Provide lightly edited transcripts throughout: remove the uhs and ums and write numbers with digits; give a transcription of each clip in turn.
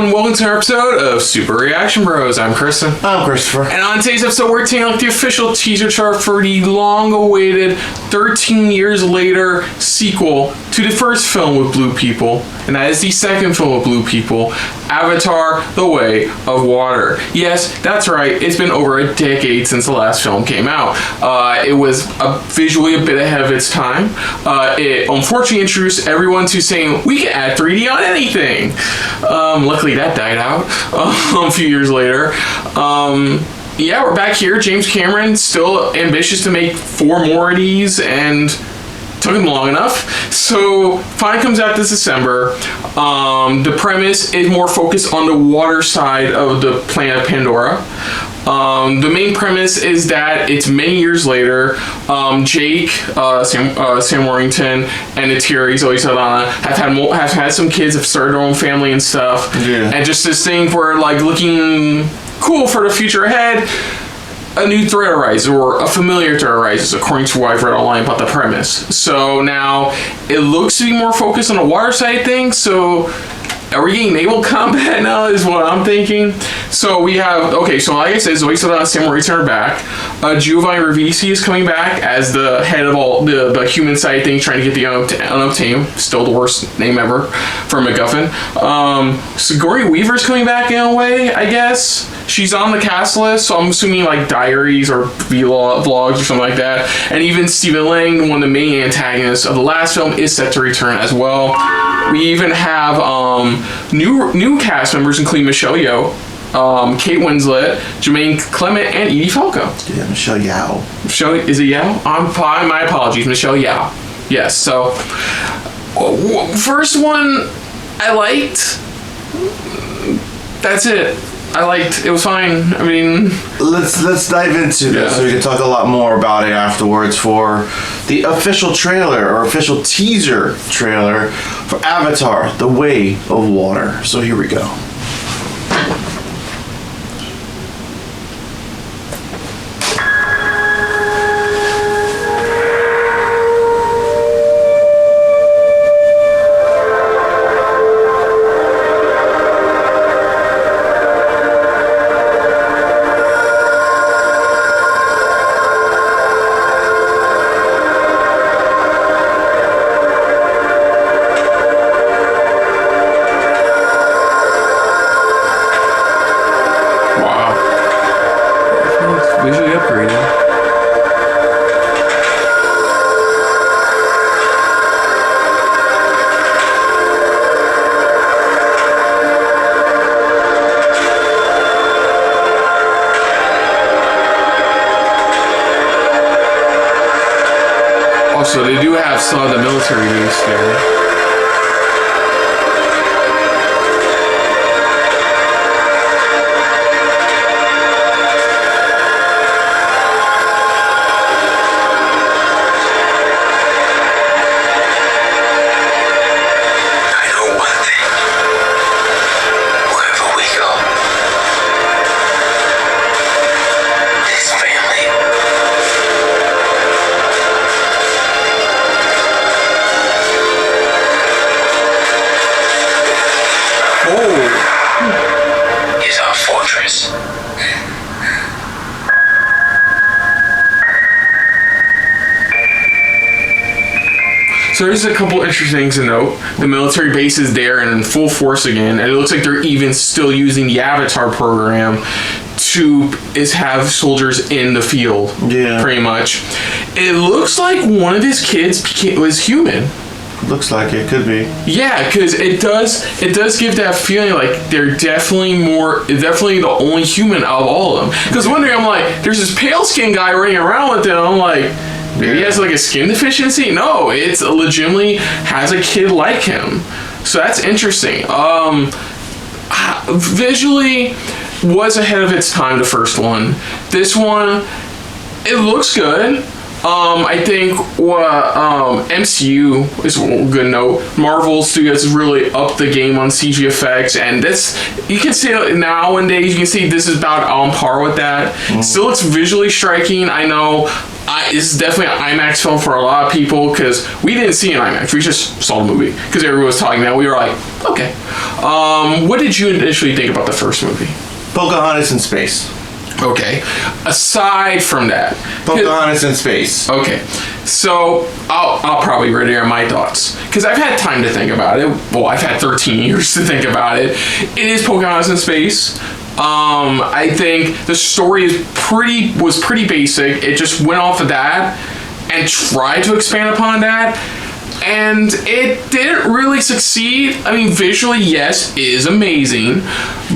everyone, welcome to our episode of Super Reaction Bros. I'm Kristen. I'm Christopher. And on today's episode, we're taking a look at the official teaser chart for the long-awaited 13 years later sequel to the first film with blue people, and that is the second film with blue people, Avatar: The Way of Water. Yes, that's right, it's been over a decade since the last film came out. It was visually a bit ahead of its time. It unfortunately introduced everyone to saying, we can add 3D on anything. Luckily that died out a few years later. Yeah, we're back here. James Cameron still ambitious to make 4 more of these, and took him long enough. So finally comes out this December. The premise is more focused on the water side of the planet Pandora. The main premise is that it's many years later. Jake, Sam Worthington, and Atiri, Zoe Saldana, have had some kids, have started their own family and stuff. Yeah. And just this thing for like looking cool for the future ahead. A new threat arises, or a familiar threat arises, according to what I've read online about the premise. So now it looks to be more focused on the water side thing. So are we getting naval combat now is what I'm thinking. So we have, okay, so like I said, Zoe Saldana and Sam Worthington are back. Giovanni Ribisi is coming back as the head of all the human side things, trying to get the unobtained. Still the worst name ever for MacGuffin. Sigourney Weaver's coming back in a way, I guess. She's on the cast list, so I'm assuming like diaries or vlogs or something like that. And even Stephen Lang, one of the main antagonists of the last film, is set to return as well. We even have new cast members, including Michelle Yeoh, Kate Winslet, Jermaine Clement, and Edie Falco. Yeah, Michelle Yeoh. Michelle, is it Yeoh? My apologies, Michelle Yeoh. Yes. So first one I liked. That's it. I liked. It was fine. I mean, let's dive into this so we can talk a lot more about it afterwards for the official trailer or official teaser trailer for Avatar: The Way of Water. So here we go. Visually upgraded. Also, they do have some of the military base there. Is our fortress. So there's a couple interesting things to note. The military base is there and in full force again, and it looks like they're even still using the Avatar program to have soldiers in the field. Yeah, pretty much. It looks like one of his kids was human. Looks like it could be. Yeah, because it does give that feeling like they're definitely the only human out of all of them. Because one day I'm like, there's this pale skinned guy running around with them. I'm like, maybe he has like a skin deficiency. No, it's legitimately has a kid like him. So that's interesting. Visually was ahead of its time, the first one. This one, it looks good. I think MCU is a good note. Marvel Studios has really upped the game on CG effects, and this, you can see nowadays, you can see this is about on par with that. Still looks visually striking. I know This is definitely an IMAX film for a lot of people because we didn't see an IMAX. We just saw the movie because everyone was talking about it. We were like, okay. What did you initially think about the first movie? Pocahontas in space. Okay. Aside from that, Pocahontas in space. okay. So I'll probably read here my thoughts because I've had time to think about it. Well, I've had 13 years to think about it. It is Pocahontas in space. I think the story was pretty basic. It just went off of that and tried to expand upon that. And it didn't really succeed. I mean, visually, yes, it is amazing,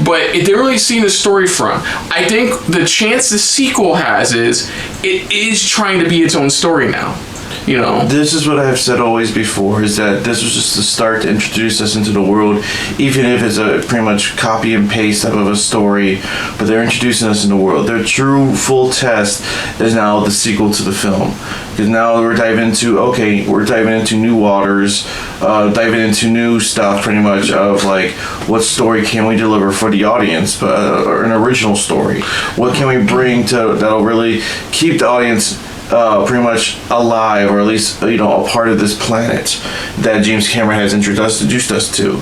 but it didn't really see the story front. I think the chance the sequel has is it is trying to be its own story now. You know, this is what I've said always before, is that this was just the start to introduce us into the world, even if it's a pretty much copy and paste type of a story, but they're introducing us in the world. Their true full test is now the sequel to the film, because now we're diving into new waters, diving into new stuff pretty much of like, what story can we deliver for the audience, or an original story? What can we bring that'll really keep the audience pretty much alive, or at least a part of this planet that James Cameron has introduced us to,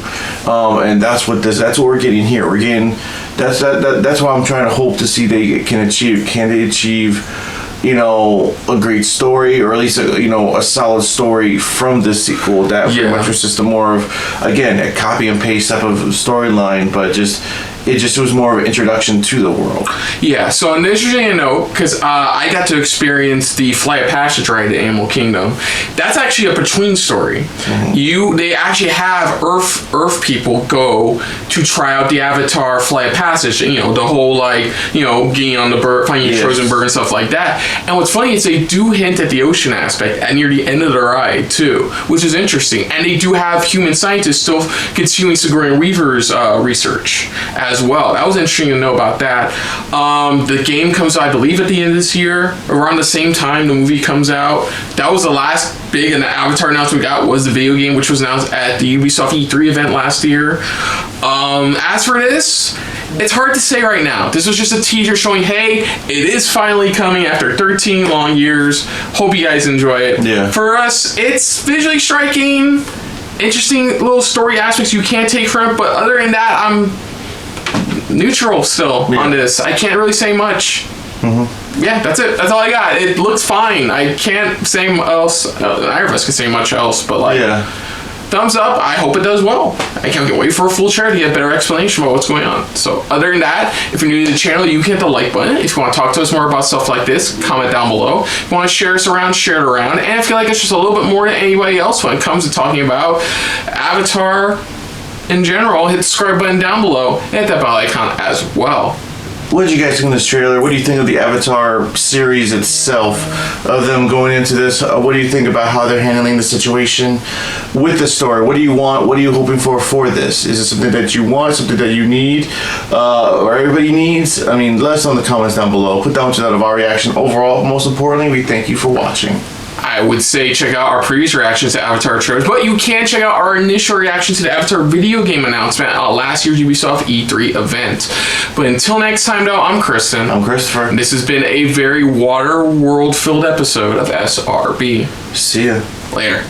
and that's what we're getting here. We're getting that's what I'm trying to hope to see they can achieve. Can they achieve a great story, or at least a solid story from this sequel that pretty much was just a more of, again, a copy and paste type of storyline, but it was more of an introduction to the world. Yeah, so an interesting note, because I got to experience the Flight of Passage ride at Animal Kingdom. That's actually a between story. Mm-hmm. They actually have Earth people go to try out the Avatar Flight of Passage. The whole getting on the bird, finding a frozen bird and stuff like that. And what's funny is they do hint at the ocean aspect at near the end of the ride too, which is interesting. And they do have human scientists still continuing Sigourney Weaver's research as well. That was interesting to know about that. The game comes out, I believe, at the end of this year, around the same time the movie comes out. That was the last big Avatar announcement we got, was the video game, which was announced at the Ubisoft E3 event last year. As for this, it's hard to say right now. This was just a teaser showing, hey, it is finally coming after 13 long years. Hope you guys enjoy it. Yeah. For us, it's visually striking, interesting little story aspects you can't take from it, but other than that, I'm neutral still on this. I can't really say much. Mm-hmm. Yeah, that's it. That's all I got. It looks fine. I can't say else. Neither of us can say much else, but thumbs up. I hope it does well. I can't wait for a full trailer to get a better explanation about what's going on. So other than that, if you're new to the channel, you can hit the like button. If you want to talk to us more about stuff like this, comment down below. If you want to share us around, share it around. And if you like us just a little bit more than anybody else when it comes to talking about Avatar in general, hit the subscribe button down below and hit that bell icon as well. What did you guys think of this trailer? What do you think of the Avatar series itself, of them going into this? What do you think about how they're handling the situation with the story? What do you want? What are you hoping for this? Is it something that you want, something that you need, or everybody needs? I mean, let us know in the comments down below. Put down that of our reaction. Overall, most importantly, we thank you for watching. I would say check out our previous reactions to Avatar trailers, but you can check out our initial reaction to the Avatar video game announcement at last year's Ubisoft E3 event. But until next time, though, I'm Kristen. I'm Christopher. And this has been a very water world-filled episode of SRB. See ya. Later.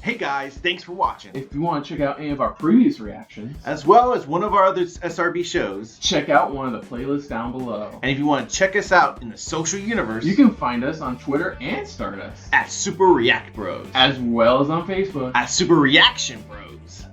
Hey guys, thanks for watching. If you want to check out any of our previous reactions, as well as one of our other SRB shows, check out one of the playlists down below. And if you want to check us out in the social universe, you can find us on Twitter and Stardust at Super React Bros, as well as on Facebook at Super Reaction Bros.